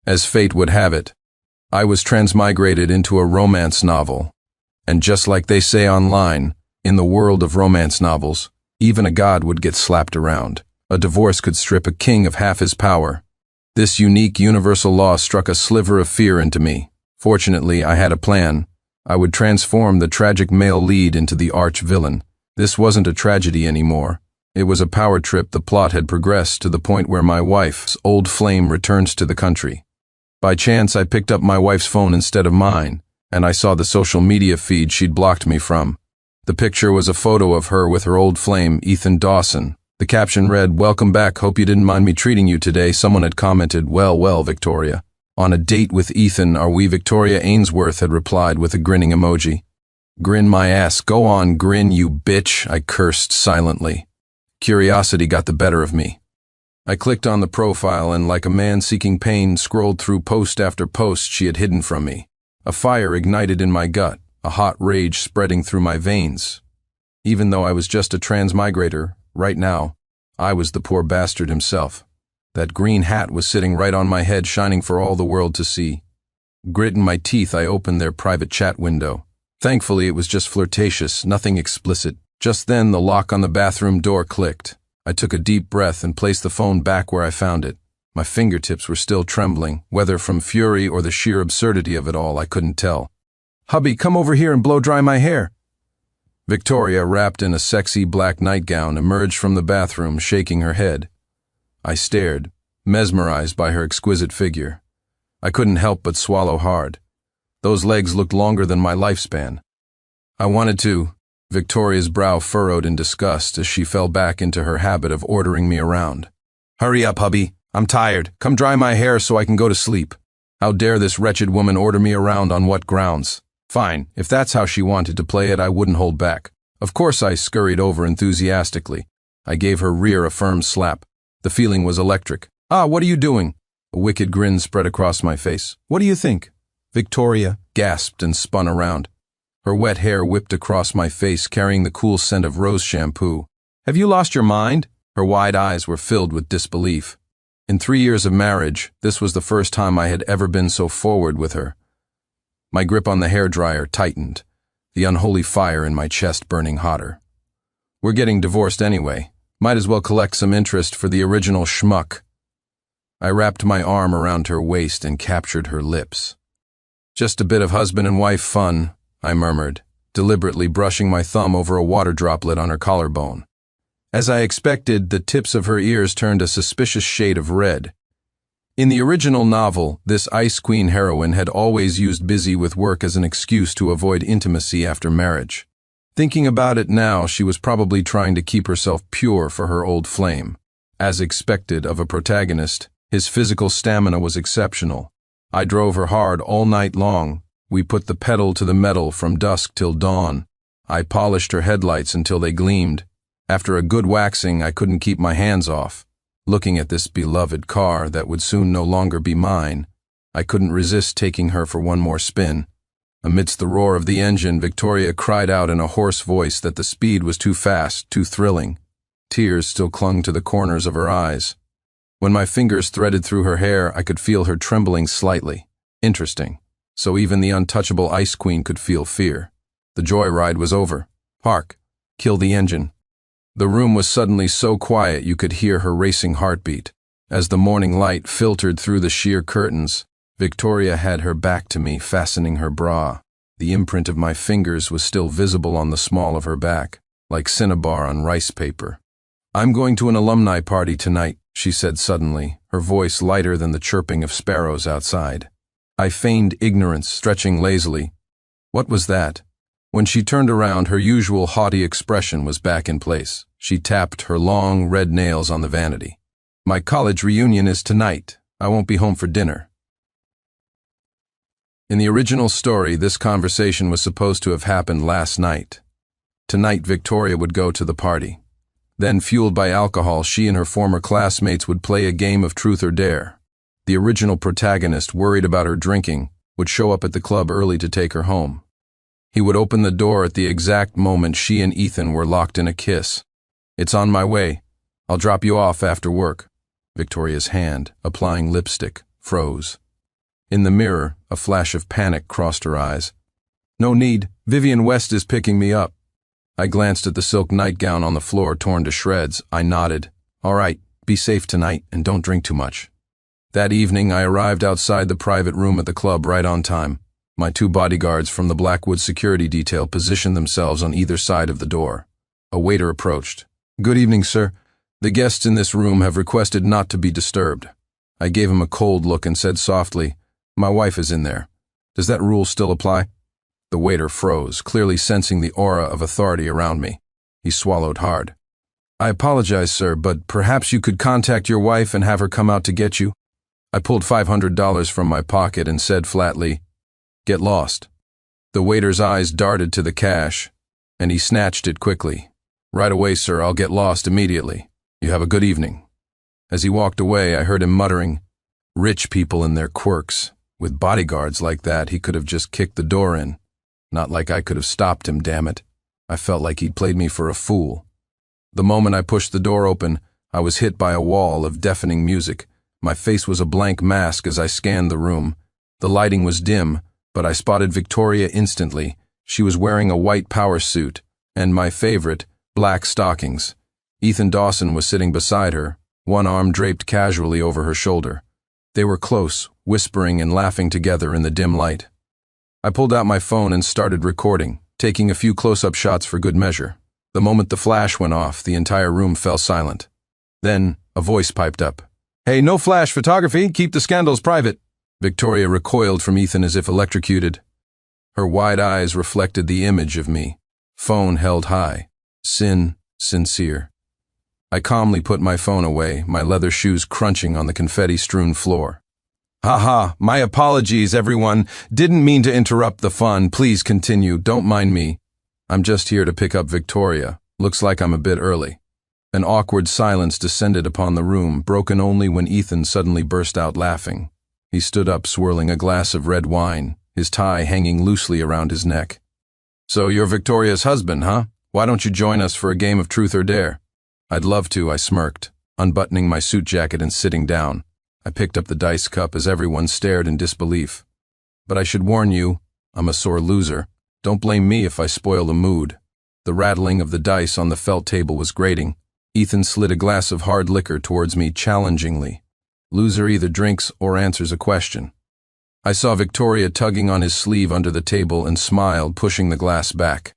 As fate would have it, I was transmigrated into a romance novel. And just like they say online, in the world of romance novels, even a god would get slapped around. A divorce could strip a king of half his power. This unique universal law struck a sliver of fear into me. Fortunately, I had a plan. I would transform the tragic male lead into the arch-villain. This wasn't a tragedy anymore. It was a power trip. The plot had progressed to the point where my wife's old flame returns to the country. By chance, I picked up my wife's phone instead of mine, and I saw the social media feed she'd blocked me from. The picture was a photo of her with her old flame, Ethan Dawson. The caption read, "Welcome back, hope you didn't mind me treating you today." Someone had commented, well, Victoria. "On a date with Ethan, are we?" Victoria Ainsworth had replied with a grinning emoji. "Grin my ass, go on, grin, you bitch," I cursed silently. Curiosity got the better of me. I clicked on the profile and, like a man seeking pain, scrolled through post after post she had hidden from me. A fire ignited in my gut, a hot rage spreading through my veins. Even though I was just a transmigrator, right now, I was the poor bastard himself. That green hat was sitting right on my head, shining for all the world to see. Gritting my teeth, I opened their private chat window. Thankfully, it was just flirtatious, nothing explicit. Just then, the lock on the bathroom door clicked. I took a deep breath and placed the phone back where I found it. My fingertips were still trembling, whether from fury or the sheer absurdity of it all, I couldn't tell. "Hubby, come over here and blow dry my hair." Victoria, wrapped in a sexy black nightgown, emerged from the bathroom, shaking her head. I stared, mesmerized by her exquisite figure. I couldn't help but swallow hard. Those legs looked longer than my lifespan. I wanted to. Victoria's brow furrowed in disgust as she fell back into her habit of ordering me around. "Hurry up, hubby. I'm tired. Come dry my hair so I can go to sleep." How dare this wretched woman order me around? On what grounds? Fine, if that's how she wanted to play it, I wouldn't hold back. Of course I scurried over enthusiastically. I gave her rear a firm slap. The feeling was electric. "Ah, what are you doing?" A wicked grin spread across my face. "What do you think?" Victoria gasped and spun around. Her wet hair whipped across my face, carrying the cool scent of rose shampoo. "Have you lost your mind?" Her wide eyes were filled with disbelief. In 3 years of marriage, this was the first time I had ever been so forward with her. My grip on the hairdryer tightened, the unholy fire in my chest burning hotter. "We're getting divorced anyway. Might as well collect some interest for the original schmuck." I wrapped my arm around her waist and captured her lips. "Just a bit of husband and wife fun," I murmured, deliberately brushing my thumb over a water droplet on her collarbone. As I expected, the tips of her ears turned a suspicious shade of red. In the original novel, this Ice Queen heroine had always used busy with work as an excuse to avoid intimacy after marriage. Thinking about it now, she was probably trying to keep herself pure for her old flame. As expected of a protagonist, his physical stamina was exceptional. I drove her hard all night long. We put the pedal to the metal from dusk till dawn. I polished her headlights until they gleamed. After a good waxing, I couldn't keep my hands off. Looking at this beloved car that would soon no longer be mine, I couldn't resist taking her for one more spin. Amidst the roar of the engine, Victoria cried out in a hoarse voice that the speed was too fast, too thrilling. Tears still clung to the corners of her eyes. When my fingers threaded through her hair, I could feel her trembling slightly. Interesting. So even the untouchable Ice Queen could feel fear. The joyride was over. Hark! Kill the engine. The room was suddenly so quiet you could hear her racing heartbeat. As the morning light filtered through the sheer curtains, Victoria had her back to me, fastening her bra. The imprint of my fingers was still visible on the small of her back, like cinnabar on rice paper. "I'm going to an alumni party tonight," she said suddenly, her voice lighter than the chirping of sparrows outside. I feigned ignorance, stretching lazily. "What was that?" When she turned around, her usual haughty expression was back in place. She tapped her long, red nails on the vanity. "My college reunion is tonight. I won't be home for dinner." In the original story, this conversation was supposed to have happened last night. Tonight, Victoria would go to the party. Then, fueled by alcohol, she and her former classmates would play a game of truth or dare. The original protagonist, worried about her drinking, would show up at the club early to take her home. He would open the door at the exact moment she and Ethan were locked in a kiss. "It's on my way. I'll drop you off after work." Victoria's hand, applying lipstick, froze. In the mirror, a flash of panic crossed her eyes. "No need. Vivian West is picking me up." I glanced at the silk nightgown on the floor, torn to shreds. I nodded. "All right, be safe tonight and don't drink too much." That evening, I arrived outside the private room at the club right on time. My 2 bodyguards from the Blackwood security detail positioned themselves on either side of the door. A waiter approached. "Good evening, sir. The guests in this room have requested not to be disturbed." I gave him a cold look and said softly, "My wife is in there. Does that rule still apply?" The waiter froze, clearly sensing the aura of authority around me. He swallowed hard. "I apologize, sir, but perhaps you could contact your wife and have her come out to get you." I pulled $500 from my pocket and said flatly, "Get lost." The waiter's eyes darted to the cash, and he snatched it quickly. "Right away, sir. I'll get lost immediately. You have a good evening." As he walked away, I heard him muttering, "Rich people and their quirks. With bodyguards like that, he could have just kicked the door in. Not like I could have stopped him, damn it. I felt like he'd played me for a fool." The moment I pushed the door open, I was hit by a wall of deafening music. My face was a blank mask as I scanned the room. The lighting was dim, but I spotted Victoria instantly. She was wearing a white power suit, and my favorite, black stockings. Ethan Dawson was sitting beside her, one arm draped casually over her shoulder. They were close, whispering and laughing together in the dim light. I pulled out my phone and started recording, taking a few close-up shots for good measure. The moment the flash went off, the entire room fell silent. Then, a voice piped up. "Hey, no flash photography, keep the scandals private." Victoria recoiled from Ethan as if electrocuted. Her wide eyes reflected the image of me, phone held high, sincere. I calmly put my phone away, my leather shoes crunching on the confetti-strewn floor. "Haha, my apologies, everyone. Didn't mean to interrupt the fun. Please continue, don't mind me. I'm just here to pick up Victoria. Looks like I'm a bit early." An awkward silence descended upon the room, broken only when Ethan suddenly burst out laughing. He stood up, swirling a glass of red wine, his tie hanging loosely around his neck. "So you're Victoria's husband, huh? Why don't you join us for a game of truth or dare?" "I'd love to," I smirked, unbuttoning my suit jacket and sitting down. I picked up the dice cup as everyone stared in disbelief. "But I should warn you, I'm a sore loser. Don't blame me if I spoil the mood." The rattling of the dice on the felt table was grating. Ethan slid a glass of hard liquor towards me challengingly. Loser either drinks or answers a question. I saw Victoria tugging on his sleeve under the table and smiled, pushing the glass back.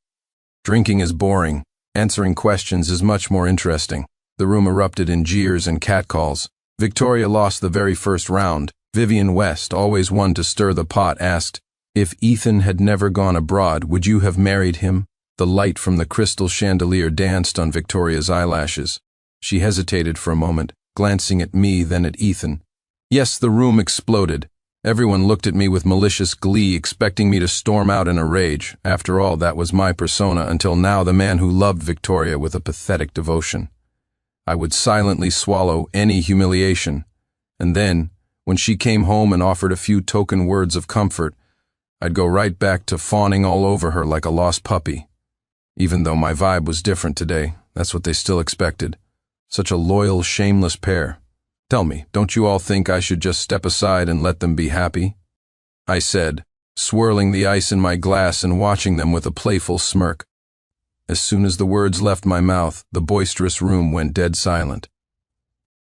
"Drinking is boring. Answering questions is much more interesting." The room erupted in jeers and catcalls. Victoria lost the very first round. Vivian West, always one to stir the pot, asked, "If Ethan had never gone abroad, would you have married him?" The light from the crystal chandelier danced on Victoria's eyelashes. She hesitated for a moment, glancing at me, then at Ethan. Yes, the room exploded. Everyone looked at me with malicious glee, expecting me to storm out in a rage. After all, that was my persona until now, the man who loved Victoria with a pathetic devotion. I would silently swallow any humiliation. And then, when she came home and offered a few token words of comfort, I'd go right back to fawning all over her like a lost puppy. Even though my vibe was different today, that's what they still expected. Such a loyal, shameless pair. "Tell me, don't you all think I should just step aside and let them be happy?" I said, swirling the ice in my glass and watching them with a playful smirk. As soon as the words left my mouth, the boisterous room went dead silent.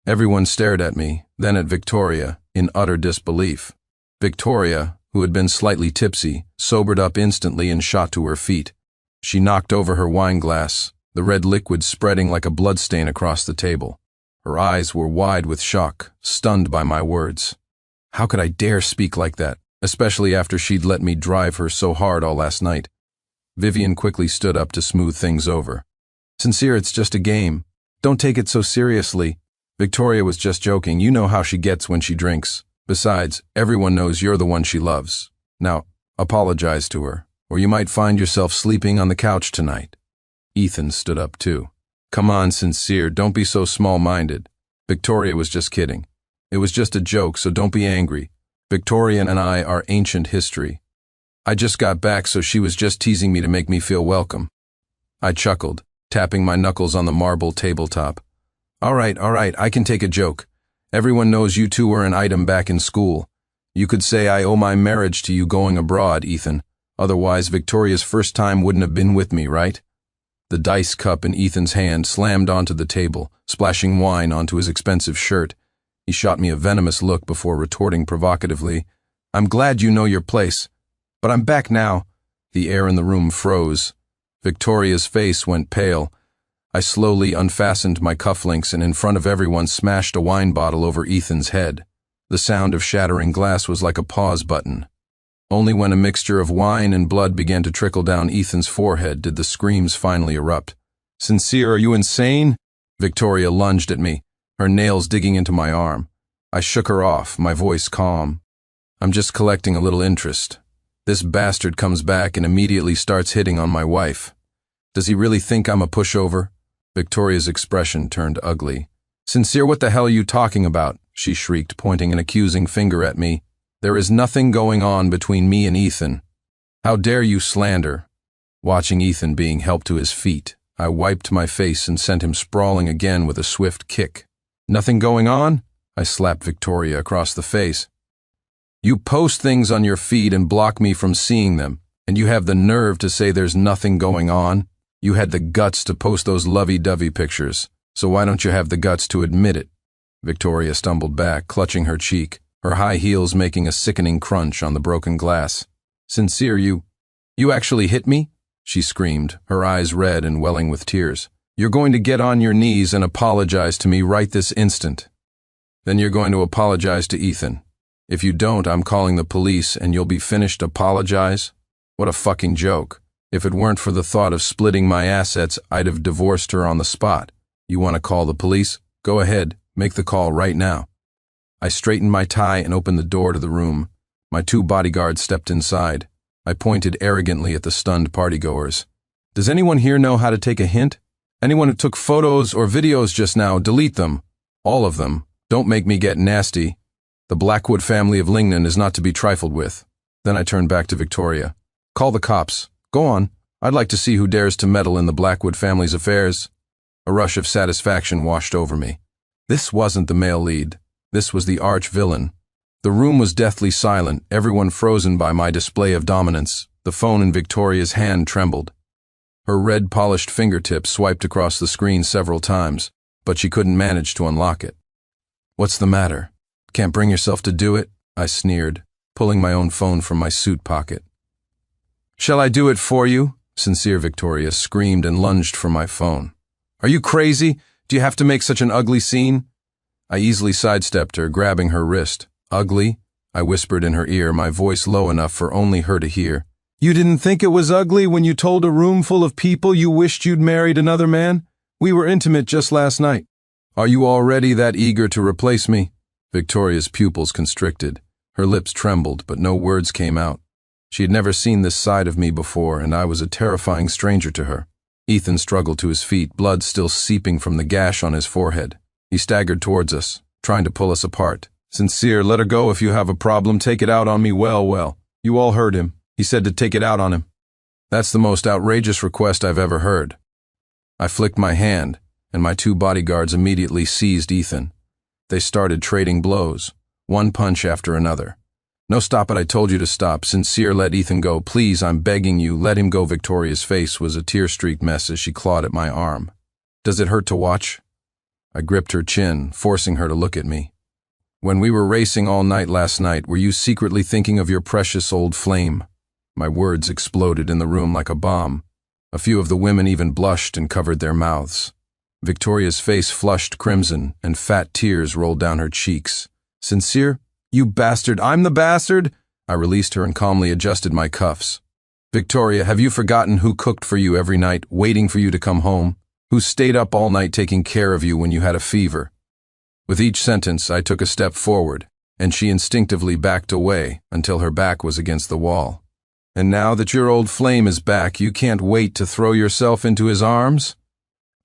Everyone stared at me, then at Victoria, in utter disbelief. Victoria, who had been slightly tipsy, sobered up instantly and shot to her feet. She knocked over her wine glass, the red liquid spreading like a bloodstain across the table. Her eyes were wide with shock, stunned by my words. How could I dare speak like that, especially after she'd let me drive her so hard all last night? Vivian quickly stood up to smooth things over. "Sincere, it's just a game. Don't take it so seriously. Victoria was just joking. You know how she gets when she drinks. Besides, everyone knows you're the one she loves. Now, apologize to her, or you might find yourself sleeping on the couch tonight." Ethan stood up too. "Come on, Sincere, don't be so small-minded. Victoria was just kidding. It was just a joke, so don't be angry. Victoria and I are ancient history. I just got back, so she was just teasing me to make me feel welcome." I chuckled, tapping my knuckles on the marble tabletop. All right, I can take a joke. Everyone knows you two were an item back in school. You could say I owe my marriage to you going abroad, Ethan. Otherwise, Victoria's first time wouldn't have been with me, right? The dice cup in Ethan's hand slammed onto the table, splashing wine onto his expensive shirt. He shot me a venomous look before retorting provocatively, I'm glad you know your place. But I'm back now. The air in the room froze. Victoria's face went pale. I slowly unfastened my cufflinks and in front of everyone smashed a wine bottle over Ethan's head. The sound of shattering glass was like a pause button. Only when a mixture of wine and blood began to trickle down Ethan's forehead did the screams finally erupt. Sincere, are you insane? Victoria lunged at me, her nails digging into my arm. I shook her off, my voice calm. I'm just collecting a little interest. This bastard comes back and immediately starts hitting on my wife. Does he really think I'm a pushover? Victoria's expression turned ugly. Sincere, what the hell are you talking about? She shrieked, pointing an accusing finger at me. There is nothing going on between me and Ethan. How dare you slander? Watching Ethan being helped to his feet, I wiped my face and sent him sprawling again with a swift kick. Nothing going on? I slapped Victoria across the face. You post things on your feed and block me from seeing them, and you have the nerve to say there's nothing going on? You had the guts to post those lovey-dovey pictures, so why don't you have the guts to admit it? Victoria stumbled back, clutching her cheek, her high heels making a sickening crunch on the broken glass. Sincere, you actually hit me? She screamed, her eyes red and welling with tears. You're going to get on your knees and apologize to me right this instant. Then you're going to apologize to Ethan. If you don't, I'm calling the police and you'll be finished apologize? What a fucking joke. If it weren't for the thought of splitting my assets, I'd have divorced her on the spot. You want to call the police? Go ahead, make the call right now. I straightened my tie and opened the door to the room. My 2 bodyguards stepped inside. I pointed arrogantly at the stunned partygoers. Does anyone here know how to take a hint? Anyone who took photos or videos just now, delete them. All of them. Don't make me get nasty. The Blackwood family of Lingnan is not to be trifled with. Then I turned back to Victoria. Call the cops. Go on. I'd like to see who dares to meddle in the Blackwood family's affairs. A rush of satisfaction washed over me. This wasn't the male lead. This was the arch-villain. The room was deathly silent, everyone frozen by my display of dominance. The phone in Victoria's hand trembled. Her red-polished fingertips swiped across the screen several times, but she couldn't manage to unlock it. What's the matter? Can't bring yourself to do it? I sneered, pulling my own phone from my suit pocket. Shall I do it for you? Sincere Victoria screamed and lunged for my phone. Are you crazy? Do you have to make such an ugly scene? I easily sidestepped her, grabbing her wrist. Ugly? I whispered in her ear, my voice low enough for only her to hear. You didn't think it was ugly when you told a room full of people you wished you'd married another man? We were intimate just last night. Are you already that eager to replace me? Victoria's pupils constricted. Her lips trembled, but no words came out. She had never seen this side of me before, and I was a terrifying stranger to her. Ethan struggled to his feet, blood still seeping from the gash on his forehead. He staggered towards us, trying to pull us apart. Sincere, let her go if you have a problem. Take it out on me. Well. You all heard him. He said to take it out on him. That's the most outrageous request I've ever heard. I flicked my hand, and my 2 bodyguards immediately seized Ethan. They started trading blows, one punch after another. No, stop it, I told you to stop. Sincere, let Ethan go. Please, I'm begging you, let him go. Victoria's face was a tear-streaked mess as she clawed at my arm. Does it hurt to watch? I gripped her chin, forcing her to look at me. When we were racing all night last night, were you secretly thinking of your precious old flame? My words exploded in the room like a bomb. A few of the women even blushed and covered their mouths. Victoria's face flushed crimson, and fat tears rolled down her cheeks. Sincere? You bastard, I'm the bastard? I released her and calmly adjusted my cuffs. Victoria, have you forgotten who cooked for you every night, waiting for you to come home? Who stayed up all night taking care of you when you had a fever? With each sentence, I took a step forward, and she instinctively backed away until her back was against the wall. And now that your old flame is back, you can't wait to throw yourself into his arms?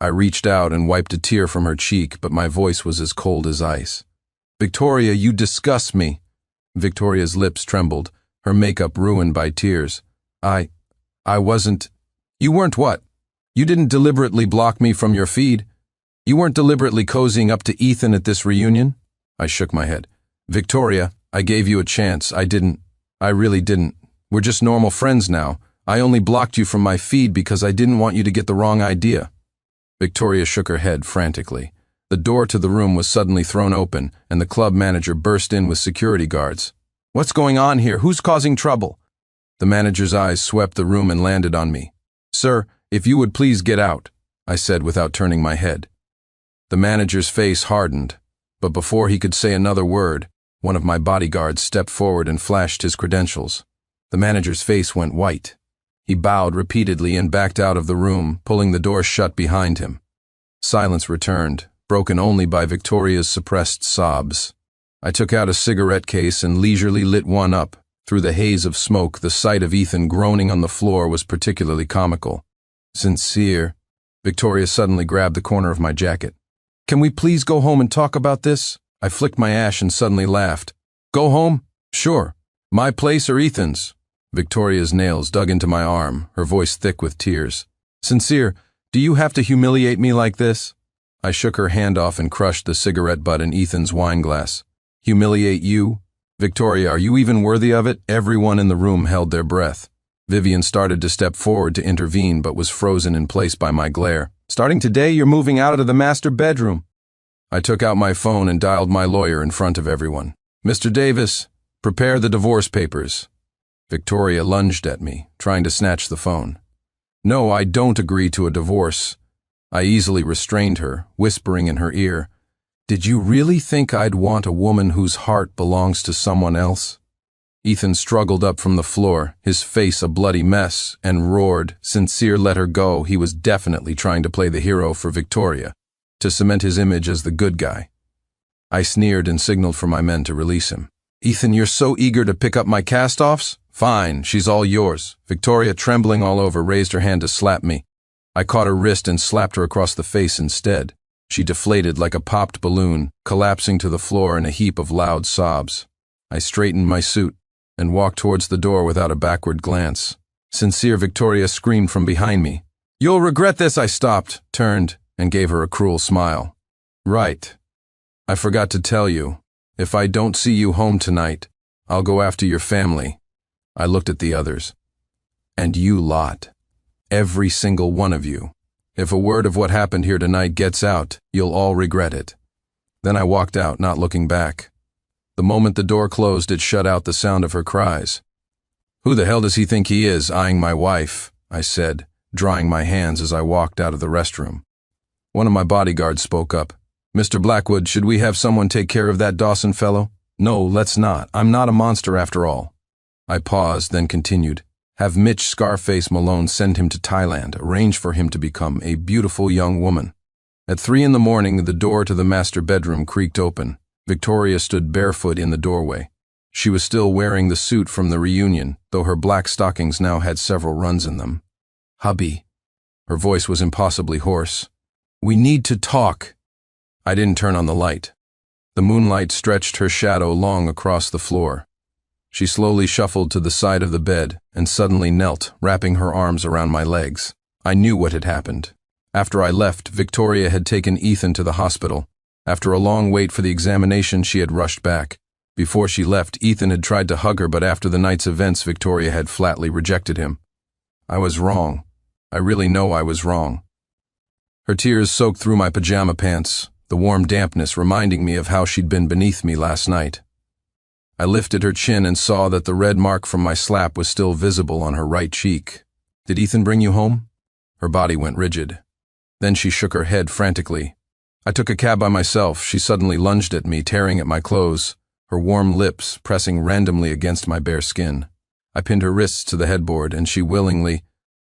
I reached out and wiped a tear from her cheek, but my voice was as cold as ice. Victoria, you disgust me. Victoria's lips trembled, her makeup ruined by tears. I wasn't. You weren't what? You didn't deliberately block me from your feed. You weren't deliberately cozying up to Ethan at this reunion? I shook my head. Victoria, I gave you a chance. I really didn't. We're just normal friends now. I only blocked you from my feed because I didn't want you to get the wrong idea." Victoria shook her head frantically. The door to the room was suddenly thrown open, and the club manager burst in with security guards. "What's going on here? Who's causing trouble?" The manager's eyes swept the room and landed on me. "Sir, if you would please get out," I said without turning my head. The manager's face hardened, but before he could say another word, one of my bodyguards stepped forward and flashed his credentials. The manager's face went white. He bowed repeatedly and backed out of the room, pulling the door shut behind him. Silence returned, broken only by Victoria's suppressed sobs. I took out a cigarette case and leisurely lit one up. Through the haze of smoke, the sight of Ethan groaning on the floor was particularly comical. "Sincere." Victoria suddenly grabbed the corner of my jacket. "Can we please go home and talk about this?" I flicked my ash and suddenly laughed. "Go home? Sure. My place or Ethan's?" Victoria's nails dug into my arm, her voice thick with tears. "Sincere, do you have to humiliate me like this?" I shook her hand off and crushed the cigarette butt in Ethan's wine glass. "Humiliate you? Victoria, are you even worthy of it?" Everyone in the room held their breath. Vivian started to step forward to intervene but was frozen in place by my glare. "Starting today, you're moving out of the master bedroom." I took out my phone and dialed my lawyer in front of everyone. "Mr. Davis, prepare the divorce papers." Victoria lunged at me, trying to snatch the phone. "No, I don't agree to a divorce." I easily restrained her, whispering in her ear, "Did you really think I'd want a woman whose heart belongs to someone else?" Ethan struggled up from the floor, his face a bloody mess, and roared. Sincere let her go. He was definitely trying to play the hero for Victoria, to cement his image as the good guy. I sneered and signaled for my men to release him. "Ethan, you're so eager to pick up my cast-offs? Fine, she's all yours." Victoria, trembling all over, raised her hand to slap me. I caught her wrist and slapped her across the face instead. She deflated like a popped balloon, collapsing to the floor in a heap of loud sobs. I straightened my suit and walked towards the door without a backward glance. Sincere, Victoria screamed from behind me. "You'll regret this." I stopped, turned, and gave her a cruel smile. "Right. I forgot to tell you. If I don't see you home tonight, I'll go after your family." I looked at the others. "And you lot. Every single one of you. If a word of what happened here tonight gets out, you'll all regret it." Then I walked out, not looking back. The moment the door closed, it shut out the sound of her cries. "Who the hell does he think he is, eyeing my wife?" I said, drying my hands as I walked out of the restroom. One of my bodyguards spoke up. "Mr. Blackwood, should we have someone take care of that Dawson fellow?" "No, let's not. I'm not a monster after all." I paused, then continued. "Have Mitch Scarface Malone send him to Thailand, arrange for him to become a beautiful young woman." At 3 in the morning, the door to the master bedroom creaked open. Victoria stood barefoot in the doorway. She was still wearing the suit from the reunion, though her black stockings now had several runs in them. "Hubby." Her voice was impossibly hoarse. "We need to talk." I didn't turn on the light. The moonlight stretched her shadow long across the floor. She slowly shuffled to the side of the bed and suddenly knelt, wrapping her arms around my legs. I knew what had happened. After I left, Victoria had taken Ethan to the hospital. After a long wait for the examination, she had rushed back. Before she left, Ethan had tried to hug her, but after the night's events, Victoria had flatly rejected him. I was wrong. I really know I was wrong. Her tears soaked through my pajama pants, the warm dampness reminding me of how she'd been beneath me last night. I lifted her chin and saw that the red mark from my slap was still visible on her right cheek. "Did Ethan bring you home?" Her body went rigid. Then she shook her head frantically. "I took a cab by myself." She suddenly lunged at me, tearing at my clothes, her warm lips pressing randomly against my bare skin. I pinned her wrists to the headboard, and she willingly,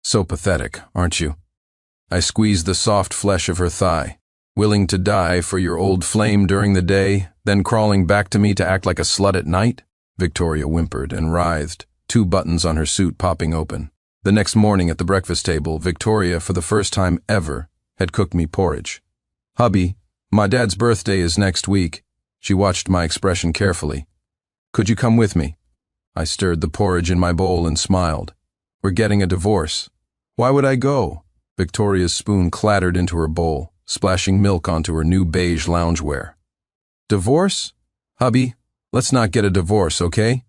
"So pathetic, aren't you?" I squeezed the soft flesh of her thigh. "Willing to die for your old flame during the day, then crawling back to me to act like a slut at night?" Victoria whimpered and writhed, 2 buttons on her suit popping open. The next morning at the breakfast table, Victoria, for the first time ever, had cooked me porridge. "Hubby, my dad's birthday is next week." She watched my expression carefully. "Could you come with me?" I stirred the porridge in my bowl and smiled. "We're getting a divorce." "Why would I go?" Victoria's spoon clattered into her bowl, splashing milk onto her new beige loungewear. "Divorce? Hubby, Let's not get a divorce, okay?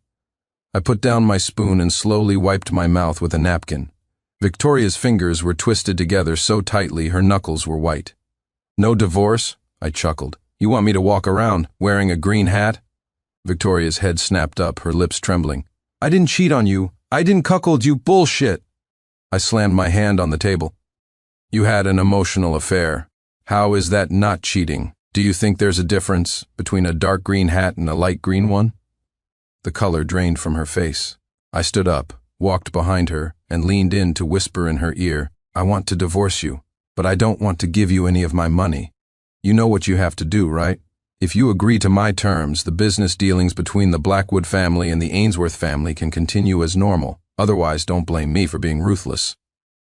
I put down my spoon and slowly wiped my mouth with a napkin. Victoria's fingers were twisted together so tightly her knuckles were white. No divorce? I chuckled. You want me to walk around wearing a green hat? Victoria's head snapped up, her lips trembling. I didn't cheat on you. I didn't cuckold you. Bullshit. I slammed my hand on the table. You had an emotional affair. How is that not cheating? Do you think there's a difference between a dark green hat and a light green one? The color drained from her face. I stood up, walked behind her, and leaned in to whisper in her ear, I want to divorce you, but I don't want to give you any of my money. You know what you have to do, right? If you agree to my terms, the business dealings between the Blackwood family and the Ainsworth family can continue as normal. Otherwise, don't blame me for being ruthless.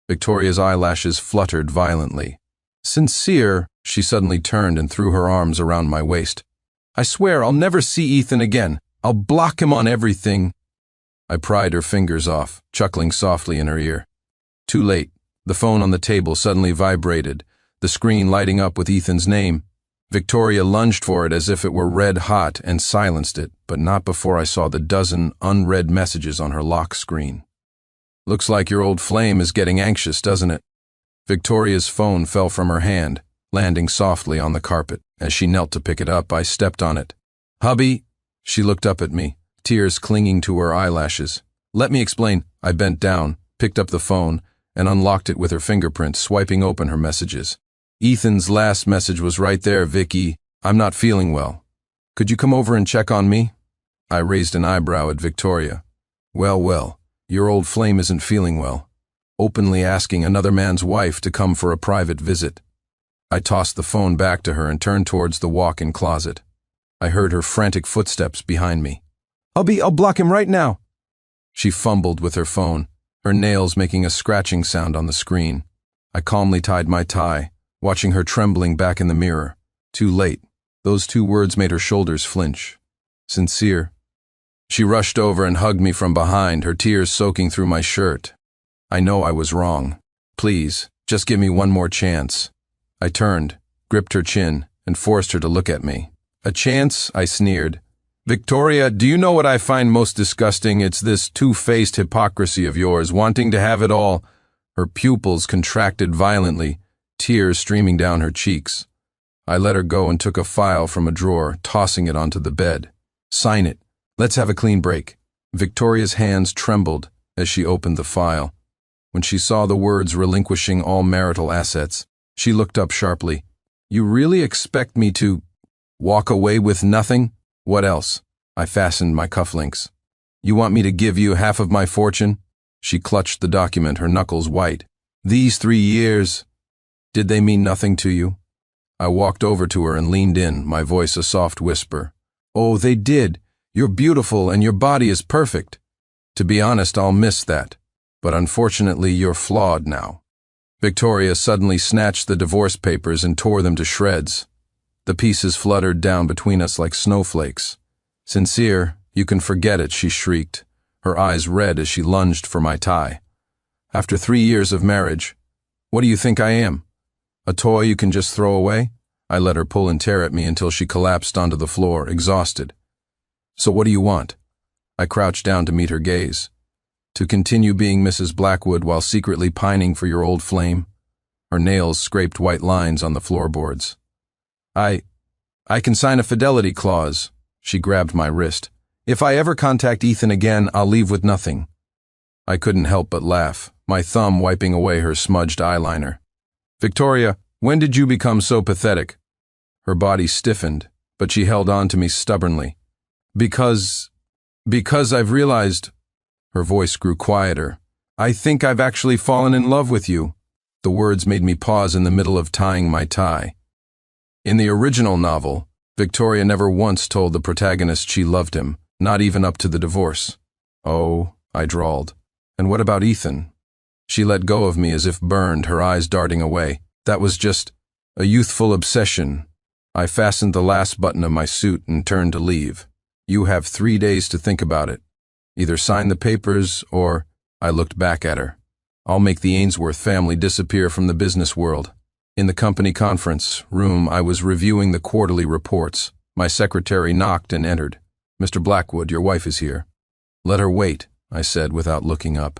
Victoria's eyelashes fluttered violently. Sincere, she suddenly turned and threw her arms around my waist. I swear I'll never see Ethan again. I'll block him on everything. I pried her fingers off, chuckling softly in her ear. Too late. The phone on the table suddenly vibrated, the screen lighting up with Ethan's name. Victoria lunged for it as if it were red hot and silenced it, but not before I saw the dozen unread messages on her lock screen. Looks like your old flame is getting anxious, doesn't it? Victoria's phone fell from her hand, landing softly on the carpet. As she knelt to pick it up, I stepped on it. Hubby, she looked up at me, tears clinging to her eyelashes. Let me explain. I bent down, picked up the phone, and unlocked it with her fingerprint, swiping open her messages. Ethan's last message was right there, Vicky. I'm not feeling well. Could you come over and check on me? I raised an eyebrow at Victoria. Well, your old flame isn't feeling well. Openly asking another man's wife to come for a private visit. I tossed the phone back to her and turned towards the walk-in closet. I heard her frantic footsteps behind me. I'll block him right now. She fumbled with her phone, her nails making a scratching sound on the screen. I calmly tied my tie, watching her trembling back in the mirror. Too late. Those two words made her shoulders flinch. Sincere. She rushed over and hugged me from behind, her tears soaking through my shirt. I know I was wrong. Please, just give me one more chance. I turned, gripped her chin, and forced her to look at me. A chance? I sneered. Victoria, do you know what I find most disgusting? It's this two-faced hypocrisy of yours, wanting to have it all. Her pupils contracted violently, tears streaming down her cheeks. I let her go and took a file from a drawer, tossing it onto the bed. Sign it. Let's have a clean break. Victoria's hands trembled as she opened the file. When she saw the words relinquishing all marital assets, she looked up sharply. You really expect me to walk away with nothing? What else? I fastened my cufflinks. You want me to give you half of my fortune? She clutched the document, her knuckles white. These 3 years, did they mean nothing to you? I walked over to her and leaned in, my voice a soft whisper. Oh, they did. You're beautiful and your body is perfect. To be honest, I'll miss that. But unfortunately, you're flawed now. Victoria suddenly snatched the divorce papers and tore them to shreds. The pieces fluttered down between us like snowflakes. Sincere, you can forget it, she shrieked, her eyes red as she lunged for my tie. After 3 years of marriage, what do you think I am? A toy you can just throw away? I let her pull and tear at me until she collapsed onto the floor, exhausted. So what do you want? I crouched down to meet her gaze. To continue being Mrs. Blackwood while secretly pining for your old flame? Her nails scraped white lines on the floorboards. I can sign a fidelity clause. She grabbed my wrist. If I ever contact Ethan again, I'll leave with nothing. I couldn't help but laugh, my thumb wiping away her smudged eyeliner. Victoria, when did you become so pathetic? Her body stiffened, but she held on to me stubbornly. Because I've realized. Her voice grew quieter. I think I've actually fallen in love with you. The words made me pause in the middle of tying my tie. In the original novel, Victoria never once told the protagonist she loved him, not even up to the divorce. Oh, I drawled. And what about Ethan? She let go of me as if burned, her eyes darting away. That was just a youthful obsession. I fastened the last button of my suit and turned to leave. You have 3 days to think about it. Either sign the papers or, I looked back at her. I'll make the Ainsworth family disappear from the business world. In the company conference room, I was reviewing the quarterly reports. My secretary knocked and entered. Mr. Blackwood, your wife is here." "Let her wait," I said without looking up.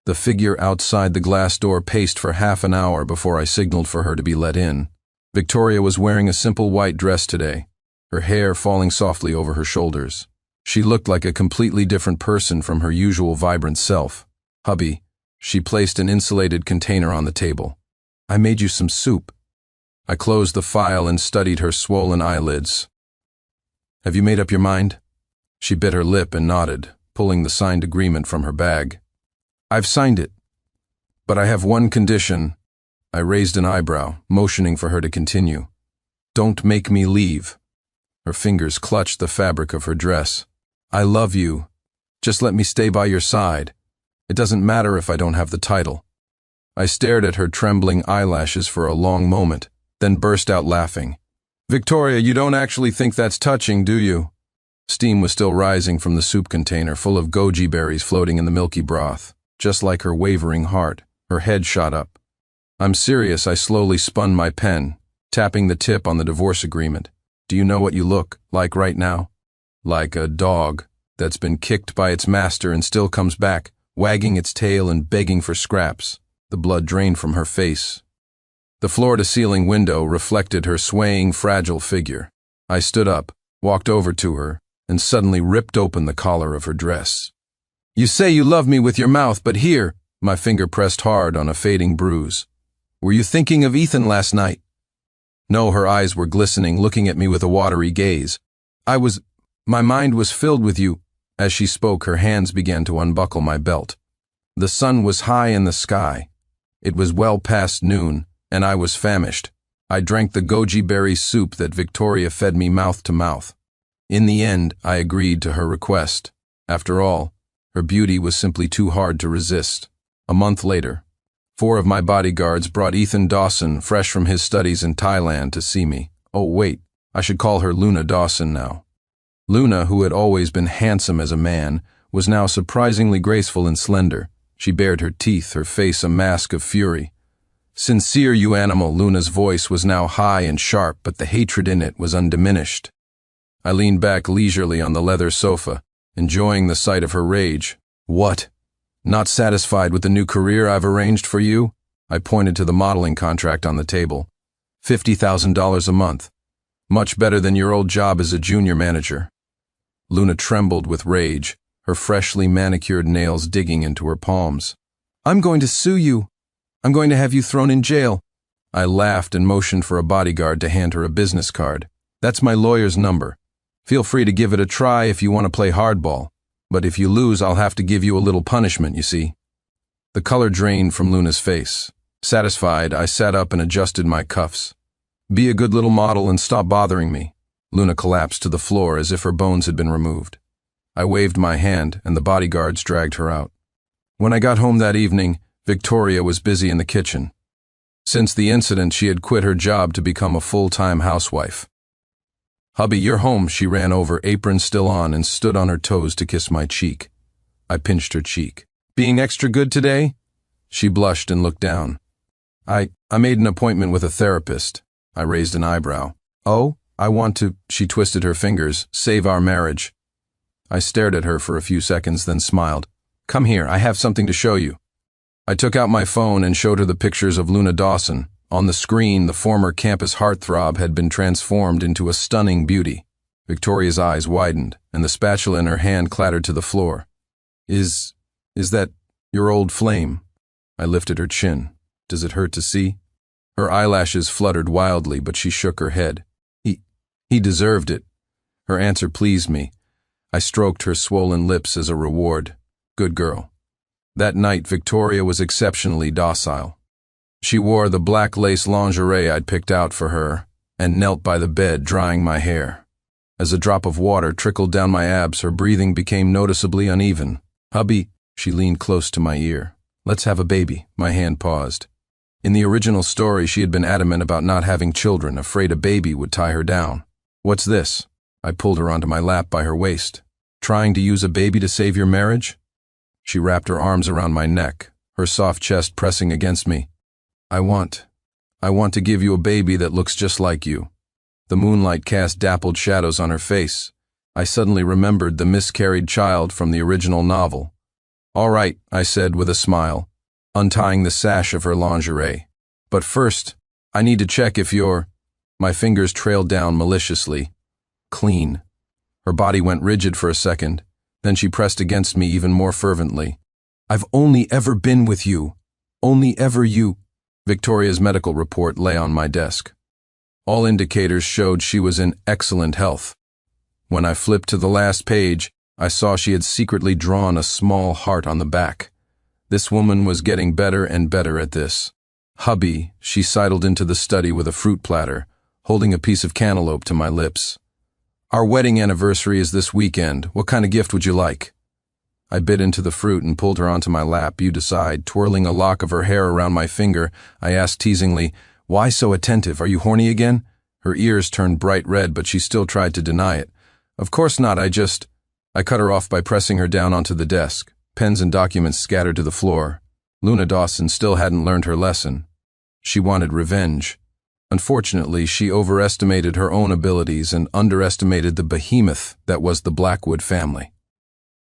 The figure outside the glass door paced for half an hour before I signaled for her to be let in. Victoria was wearing a simple white dress today, her hair falling softly over her shoulders. She looked like a completely different person from her usual vibrant self. "Hubby," she placed an insulated container on the table. "I made you some soup." I closed the file and studied her swollen eyelids. "Have you made up your mind?" She bit her lip and nodded, pulling the signed agreement from her bag. "I've signed it. But I have one condition." I raised an eyebrow, motioning for her to continue. "Don't make me leave." Her fingers clutched the fabric of her dress. "I love you. Just let me stay by your side. It doesn't matter if I don't have the title." I stared at her trembling eyelashes for a long moment, then burst out laughing. "Victoria, you don't actually think that's touching, do you?" Steam was still rising from the soup container, full of goji berries floating in the milky broth. Just like her wavering heart, her head shot up. "I'm serious." I slowly spun my pen, tapping the tip on the divorce agreement. "Do you know what you look like right now? Like a dog that's been kicked by its master and still comes back, wagging its tail and begging for scraps." The blood drained from her face. The floor-to-ceiling window reflected her swaying, fragile figure. I stood up, walked over to her, and suddenly ripped open the collar of her dress. "You say you love me with your mouth, but here," my finger pressed hard on a fading bruise. "Were you thinking of Ethan last night?" No, her eyes were glistening, looking at me with a watery gaze. My mind was filled with you." As she spoke, her hands began to unbuckle my belt. The sun was high in the sky. It was well past noon, and I was famished. I drank the goji berry soup that Victoria fed me mouth to mouth. In the end, I agreed to her request. After all, her beauty was simply too hard to resist. A month later, 4 of my bodyguards brought Ethan Dawson, fresh from his studies in Thailand, to see me. Oh wait, I should call her Luna Dawson now. Luna, who had always been handsome as a man, was now surprisingly graceful and slender. She bared her teeth, her face a mask of fury. "Sincere, you animal." Luna's voice was now high and sharp, but the hatred in it was undiminished. I leaned back leisurely on the leather sofa, enjoying the sight of her rage. "What? Not satisfied with the new career I've arranged for you?" I pointed to the modeling contract on the table. $50,000 a month. Much better than your old job as a junior manager." Luna trembled with rage, her freshly manicured nails digging into her palms. "I'm going to sue you. I'm going to have you thrown in jail." I laughed and motioned for a bodyguard to hand her a business card. "That's my lawyer's number. Feel free to give it a try if you want to play hardball. But if you lose, I'll have to give you a little punishment, you see." The color drained from Luna's face. Satisfied, I sat up and adjusted my cuffs. "Be a good little model and stop bothering me." Luna collapsed to the floor as if her bones had been removed. I waved my hand, and the bodyguards dragged her out. When I got home that evening, Victoria was busy in the kitchen. Since the incident, she had quit her job to become a full-time housewife. "Hubby, you're home." She ran over, apron still on, and stood on her toes to kiss my cheek. I pinched her cheek. "Being extra good today?" She blushed and looked down. I made an appointment with a therapist." I raised an eyebrow. "Oh, I want to," she twisted her fingers, "save our marriage." I stared at her for a few seconds, then smiled. "Come here, I have something to show you." I took out my phone and showed her the pictures of Luna Dawson. On the screen, the former campus heartthrob had been transformed into a stunning beauty. Victoria's eyes widened, and the spatula in her hand clattered to the floor. Is that your old flame?" I lifted her chin. "Does it hurt to see?" Her eyelashes fluttered wildly, but she shook her head. He deserved it." Her answer pleased me. I stroked her swollen lips as a reward. Good girl. That night, Victoria was exceptionally docile. She wore the black lace lingerie I'd picked out for her and knelt by the bed, drying my hair. As a drop of water trickled down my abs, her breathing became noticeably uneven. "Hubby," she leaned close to my ear. "Let's have a baby." My hand paused. In the original story, she had been adamant about not having children, afraid a baby would tie her down. "What's this?" I pulled her onto my lap by her waist. "Trying to use a baby to save your marriage?" She wrapped her arms around my neck, her soft chest pressing against me. I want to give you a baby that looks just like you." The moonlight cast dappled shadows on her face. I suddenly remembered the miscarried child from the original novel. "All right," I said with a smile, untying the sash of her lingerie. "But first, I need to check if you're—" My fingers trailed down maliciously. "Clean." Her body went rigid for a second, then she pressed against me even more fervently. "I've only ever been with you. Only ever you." Victoria's medical report lay on my desk. All indicators showed she was in excellent health. When I flipped to the last page, I saw she had secretly drawn a small heart on the back. This woman was getting better and better at this. "Hubby," she sidled into the study with a fruit platter, holding a piece of cantaloupe to my lips. "Our wedding anniversary is this weekend. What kind of gift would you like?" I bit into the fruit and pulled her onto my lap. "You decide." Twirling a lock of her hair around my finger, I asked teasingly, "Why so attentive? Are you horny again?" Her ears turned bright red, but she still tried to deny it. "Of course not, I cut her off by pressing her down onto the desk. Pens and documents scattered to the floor. Luna Dawson still hadn't learned her lesson. She wanted revenge. Unfortunately, she overestimated her own abilities and underestimated the behemoth that was the Blackwood family.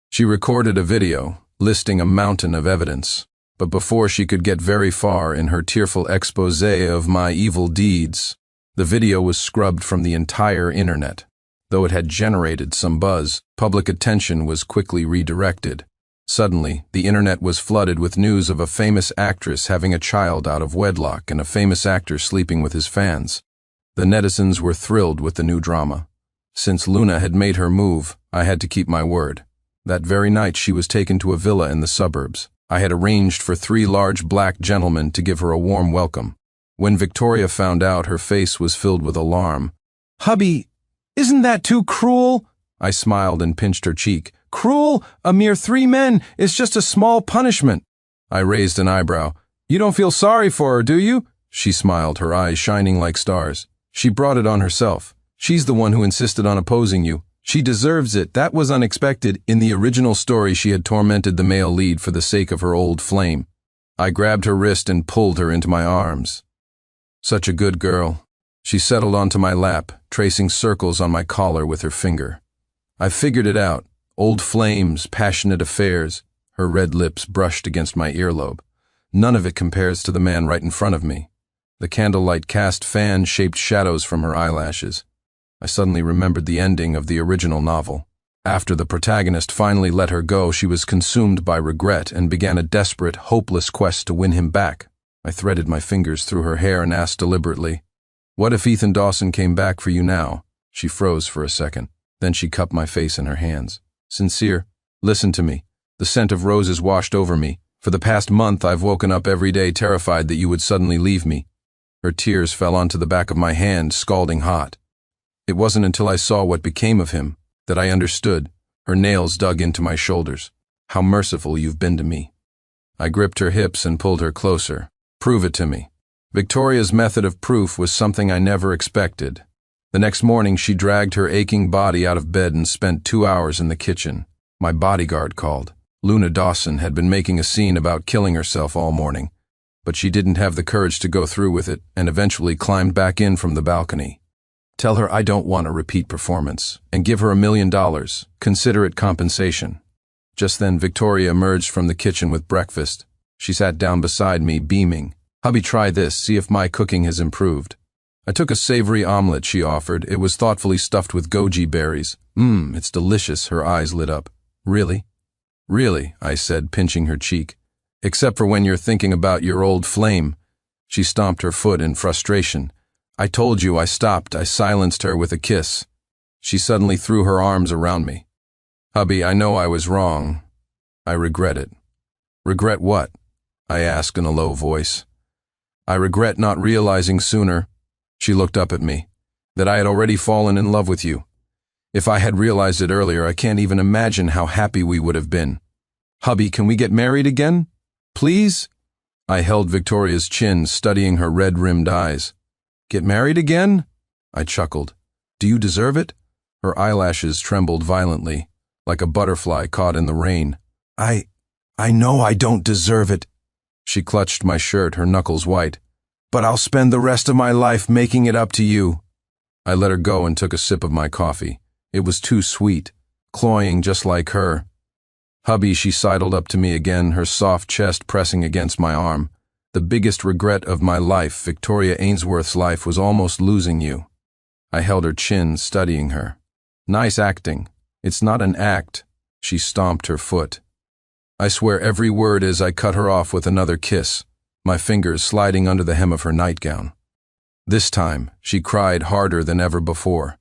She recorded a video, listing a mountain of evidence, but before she could get very far in her tearful exposé of my evil deeds, the video was scrubbed from the entire internet. Though it had generated some buzz, public attention was quickly redirected. Suddenly, the internet was flooded with news of a famous actress having a child out of wedlock and a famous actor sleeping with his fans. The netizens were thrilled with the new drama. Since Luna had made her move, I had to keep my word. That very night she was taken to a villa in the suburbs. I had arranged for 3 large black gentlemen to give her a warm welcome. When Victoria found out, her face was filled with alarm. "Hubby, isn't that too cruel?" I smiled and pinched her cheek. "Cruel? A mere 3 men is just a small punishment." I raised an eyebrow. "You don't feel sorry for her, do you?" She smiled, her eyes shining like stars. "She brought it on herself. She's the one who insisted on opposing you. She deserves it. That was unexpected. In the original story, she had tormented the male lead for the sake of her old flame." I grabbed her wrist and pulled her into my arms. "Such a good girl." She settled onto my lap, tracing circles on my collar with her finger. "I figured it out. Old flames, passionate affairs." Her red lips brushed against my earlobe. "None of it compares to the man right in front of me." The candlelight cast fan-shaped shadows from her eyelashes. I suddenly remembered the ending of the original novel. After the protagonist finally let her go, she was consumed by regret and began a desperate, hopeless quest to win him back. I threaded my fingers through her hair and asked deliberately, "What if Ethan Dawson came back for you now?" She froze for a second. Then she cupped my face in her hands. "Sincere, listen to me. The scent of roses washed over me. For the past month, I've woken up every day terrified that you would suddenly leave me." Her tears fell onto the back of my hand, scalding hot. It wasn't until I saw what became of him that I understood. Her nails dug into my shoulders. "How merciful you've been to me." I gripped her hips and pulled her closer. "Prove it to me." Victoria's method of proof was something I never expected. The next morning, she dragged her aching body out of bed and spent 2 hours in the kitchen. My bodyguard called. Luna Dawson had been making a scene about killing herself all morning, but she didn't have the courage to go through with it and eventually climbed back in from the balcony. "Tell her I don't want a repeat performance, and give her $1 million. Consider it compensation." Just then, Victoria emerged from the kitchen with breakfast. She sat down beside me, beaming. "Hubby, try this, see if my cooking has improved." I took a savory omelet she offered. It was thoughtfully stuffed with goji berries. It's delicious." Her eyes lit up. "Really?" "Really," I said, pinching her cheek. "Except for when you're thinking about your old flame." She stomped her foot in frustration. "I told you I stopped." I silenced her with a kiss. She suddenly threw her arms around me. "Hubby, I know I was wrong. I regret it." "Regret what?" I asked in a low voice. "I regret not realizing sooner," she looked up at me, "that I had already fallen in love with you. If I had realized it earlier, I can't even imagine how happy we would have been. Hubby, can we get married again? Please?" I held Victoria's chin, studying her red-rimmed eyes. "Get married again?" I chuckled. "Do you deserve it?" Her eyelashes trembled violently, like a butterfly caught in the rain. I know I don't deserve it." She clutched my shirt, her knuckles white. "But I'll spend the rest of my life making it up to you." I let her go and took a sip of my coffee. It was too sweet, cloying just like her. "Hubby," she sidled up to me again, her soft chest pressing against my arm. "The biggest regret of my life, Victoria Ainsworth's life, was almost losing you." I held her chin, studying her. "Nice acting. It's not an act." She stomped her foot. I swear every word as I cut her off with another kiss, my fingers sliding under the hem of her nightgown. This time, she cried harder than ever before.